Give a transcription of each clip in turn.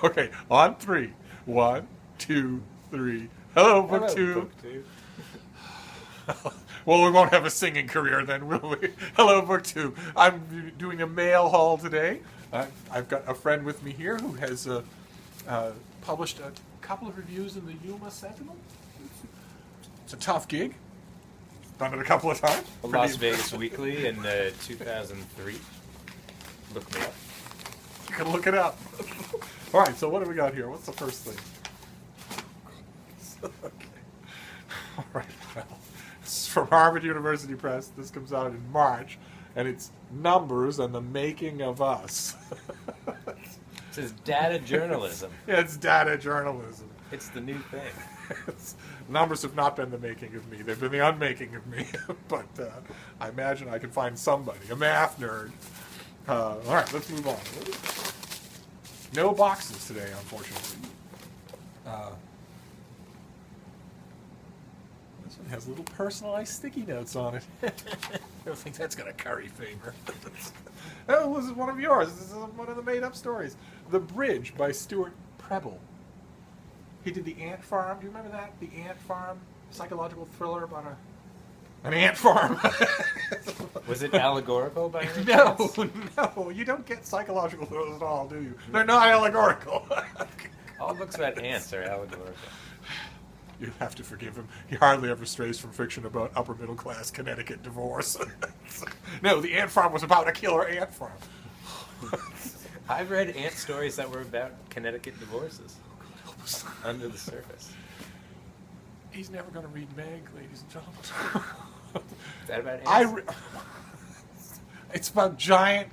Okay, on three. 1, 2, 3. Hello, book two. Book two. Well, we won't have a singing career then, will we? Hello, book two. I'm doing a mail haul today. I've got a friend with me here who has published a couple of reviews in the Yuma Sentinel. It's a tough gig. Done it a couple of times. Las Vegas Weekly in 2003. Look me up. You can look it up. All right, so what do we got here? What's the first thing? Okay. All right, well, this is from Harvard University Press. This comes out in March, and it's Numbers and the Making of Us. It says data journalism. Yeah, it's data journalism. It's the new thing. Numbers have not been the making of me. They've been the unmaking of me. But I imagine I can find somebody, a math nerd. All right, let's move on. No boxes today, unfortunately. This one has little personalized sticky notes on it. I don't think that's going to curry favor. Oh, this is one of yours. This is one of the made-up stories. The Bridge by Stuart Preble. He did The Ant Farm. Do you remember that? The Ant Farm, psychological thriller about an ant farm. Was it allegorical by any No, chance? no. You don't get psychological thrillers at all, do you? They're not allegorical. All books about ants are allegorical. You have to forgive him. He hardly ever strays from fiction about upper middle class Connecticut divorce. No, The Ant Farm was about a killer ant farm. I've read ant stories that were about Connecticut divorces. Under the surface. He's never going to read Meg, ladies and gentlemen. Is that about ants? It's about giant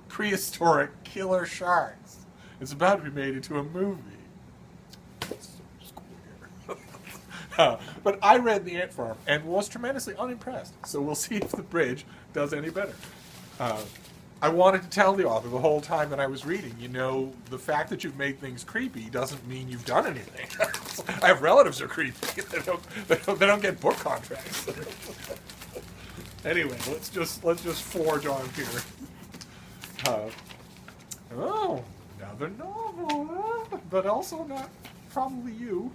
prehistoric killer sharks. It's about to be made into a movie. But I read The Ant Farm and was tremendously unimpressed. So we'll see if The Bridge does any better. I wanted to tell the author the whole time that I was reading, the fact that you've made things creepy doesn't mean you've done anything. I have relatives who are creepy. They don't get book contracts. Anyway, let's just forge on here. Another novel, but also not probably you.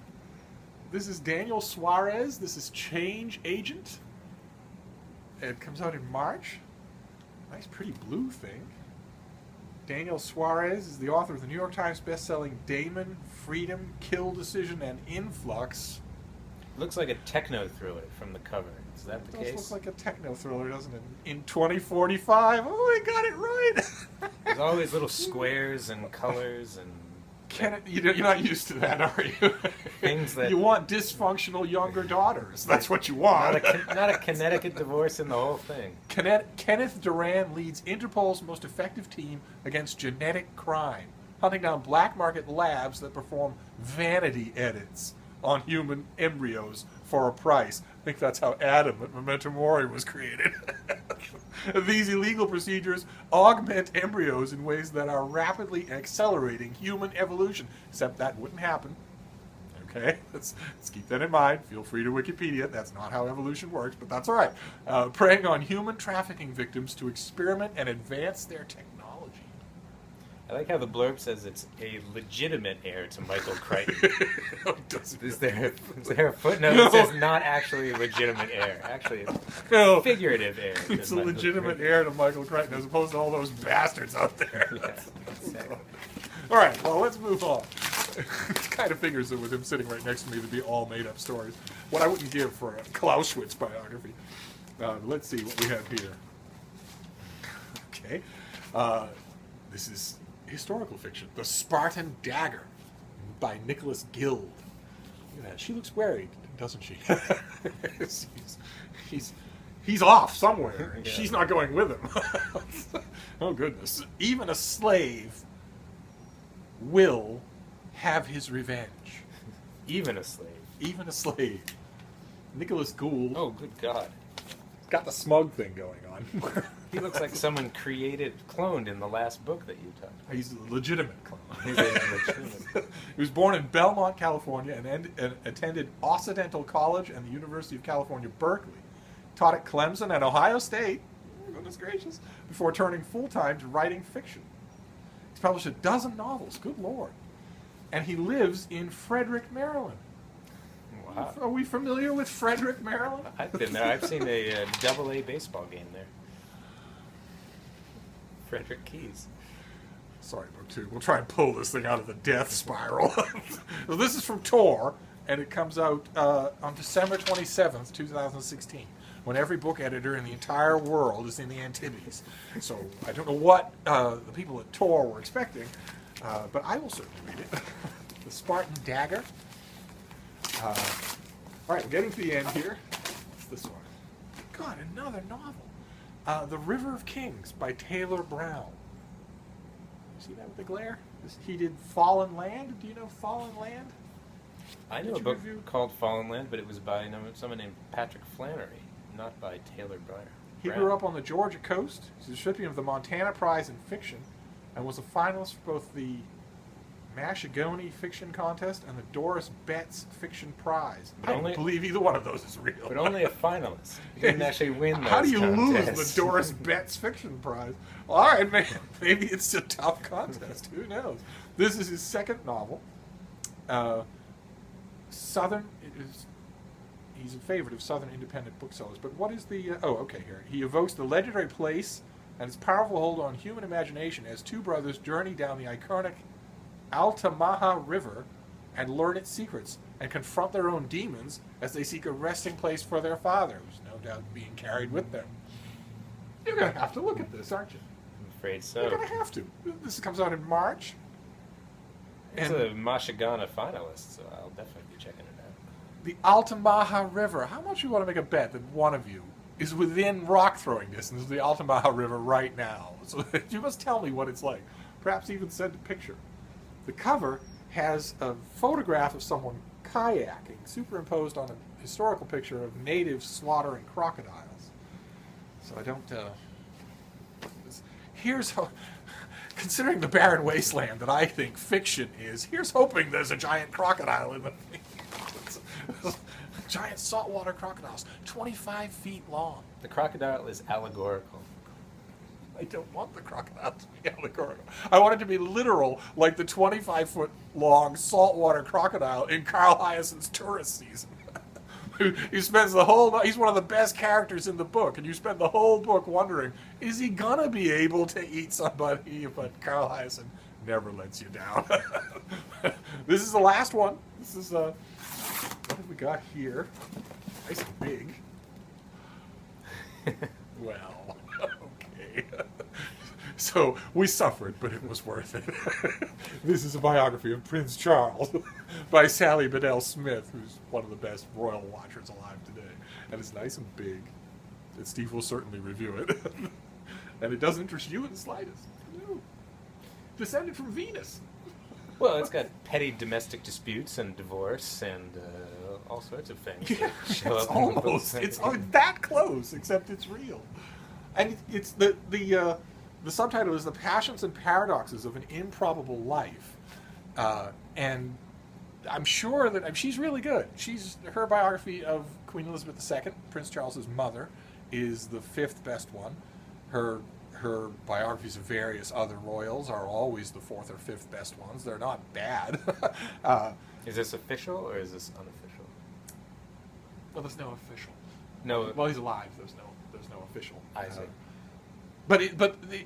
This is Daniel Suarez. This is Change Agent. It comes out in March. Nice, pretty blue thing. Daniel Suarez is the author of the New York Times best-selling Damon, Freedom, Kill Decision, and Influx. Looks like a techno thriller from the cover. Is that the case? It does look like a techno thriller, doesn't it? In 2045. Oh, I got it right. There's all these little squares and colors and... You're not used to that, are you? Things that... You want dysfunctional younger daughters. That's what you want. Not a Connecticut divorce in the whole thing. Kenneth Duran leads Interpol's most effective team against genetic crime, hunting down black market labs that perform vanity edits on human embryos for a price. I think that's how Adam at Memento Mori was created. These illegal procedures augment embryos in ways that are rapidly accelerating human evolution. Except that wouldn't happen. Okay? Let's keep that in mind. Feel free to Wikipedia. That's not how evolution works, but that's all right. Preying on human trafficking victims to experiment and advance their technology. I like how the blurb says it's a legitimate heir to Michael Crichton. Is there a footnote that says not actually a legitimate heir? Actually, it's a figurative heir. It's a legitimate heir to Michael Crichton as opposed to all those bastards out there. Yeah, exactly. All right, well, let's move on. It kind of figures that with him sitting right next to me, there'd be all made-up stories. What I wouldn't give for a Clausewitz biography. Let's see what we have here. Okay. This is historical fiction. The Spartan Dagger by Nicholas Guild. Look at that. She looks worried, doesn't she? He's off somewhere. Yeah. She's not going with him. Oh, goodness. Even a slave will have his revenge. Even a slave. Even a slave. Nicholas Gould. Oh, good God. Got the smug thing going on. He looks like someone cloned in the last book that you taught. He's a legitimate clone. He's a legitimate. He was born in Belmont, California, and attended Occidental College and the University of California, Berkeley. Taught at Clemson and Ohio State. Goodness gracious. Before turning full-time to writing fiction. He's published a dozen novels. Good Lord. and he lives in Frederick, Maryland. Wow. Are we familiar with Frederick, Maryland? I've been there. I've seen a double-A baseball game there. Frederick Keys. Sorry about two. We'll try and pull this thing out of the death spiral. Well, this is from Tor, and it comes out on December 27th, 2016, when every book editor in the entire world is in the Antipodes. So I don't know what the people at Tor were expecting, but I will certainly read it. The Spartan Dagger. All right, we're getting to the end here. It's this one. God, another novel. The River of Kings by Taylor Brown. See that with the glare? He did Fallen Land. Do you know Fallen Land? I know a book called Fallen Land, but it was by someone named Patrick Flannery, not by Taylor Brown. He grew up on the Georgia coast. He's the recipient of the Montana Prize in Fiction and was a finalist for both the Mashagoni Fiction Contest and the Doris Betts Fiction Prize. I don't believe either one of those is real. But only a finalist. He didn't actually win those How do you contests. lose the Doris Betts Fiction Prize? All right, man. Maybe it's a tough contest. Who knows? This is his second novel. He's a favorite of Southern independent booksellers. But what is the... here. He evokes the legendary place and its powerful hold on human imagination as two brothers journey down the iconic Altamaha River and learn its secrets and confront their own demons as they seek a resting place for their father, who's no doubt being carried with them. You're going to have to look at this, aren't you? I'm afraid so. You're going to have to. This comes out in March. It's a Mashagana finalist, so I'll definitely be checking it out. The Altamaha River. How much you want to make a bet that one of you is within rock throwing distance of the Altamaha River right now? So you must tell me what it's like. Perhaps even send a picture. The cover has a photograph of someone kayaking superimposed on a historical picture of natives slaughtering crocodiles. So I don't... here's how... Considering the barren wasteland that I think fiction is, here's hoping there's a giant crocodile in the thing. Giant saltwater crocodiles, 25 feet long. The crocodile is allegorical. I don't want the crocodile to be allegorical. I want it to be literal, like the 25-foot-long saltwater crocodile in Carl Hyacint's tourist season. He spends the whole... He's one of the best characters in the book, and you spend the whole book wondering, is he going to be able to eat somebody? But Carl Hyacin never lets you down. This is the last one. This is... what have we got here? Nice and big. Well... So, we suffered, but it was worth it. This is a biography of Prince Charles by Sally Bedell Smith, who's one of the best royal watchers alive today. And it's nice and big. And Steve will certainly review it. And it doesn't interest you in the slightest. No. Descended from Venus. Well, it's got petty domestic disputes and divorce and all sorts of things. Yeah, that show up in the books. It's that close, except it's real. And it's the subtitle is The Passions and Paradoxes of an Improbable Life. And I'm sure that she's really good. Her biography of Queen Elizabeth II, Prince Charles's mother, is the 5th best one. Her biographies of various other royals are always the 4th or 5th best ones. They're not bad. Is this official or is this unofficial? Well, there's no official. No. Well, he's alive. There's no official. I see. But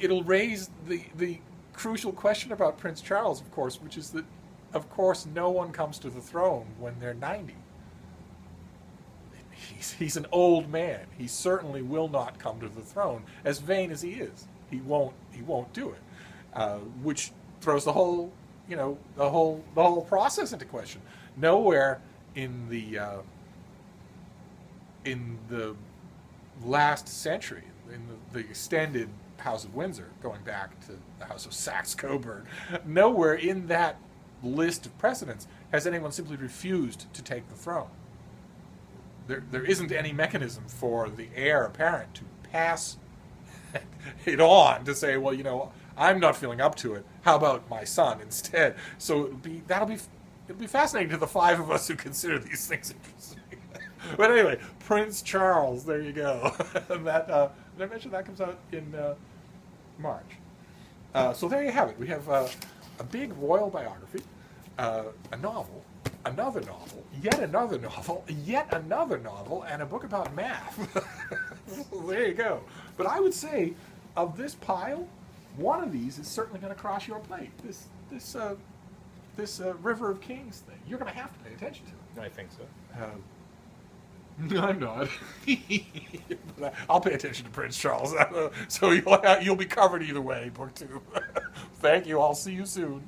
it'll raise the crucial question about Prince Charles, of course, which is that, of course, no one comes to the throne when they're 90. He's an old man. He certainly will not come to the throne. As vain as he is, he won't do it. Which throws the whole process into question. Nowhere in the last century, in the extended House of Windsor, going back to the House of Saxe-Coburg, nowhere in that list of precedents has anyone simply refused to take the throne. There isn't any mechanism for the heir apparent to pass it on to say, well, I'm not feeling up to it. How about my son instead? So it'll be fascinating to the 5 of us who consider these things interesting. But anyway, Prince Charles, there you go. And that did I mention that comes out in March? So there you have it. We have a big royal biography. a novel, another novel, yet another novel, yet another novel, and a book about math. There you go. But I would say, of this pile, one of these is certainly going to cross your plate. This River of Kings thing. You're going to have to pay attention to it. I think so. I'm not. But I'll pay attention to Prince Charles. So you'll be covered either way, book 2. Thank you. I'll see you soon.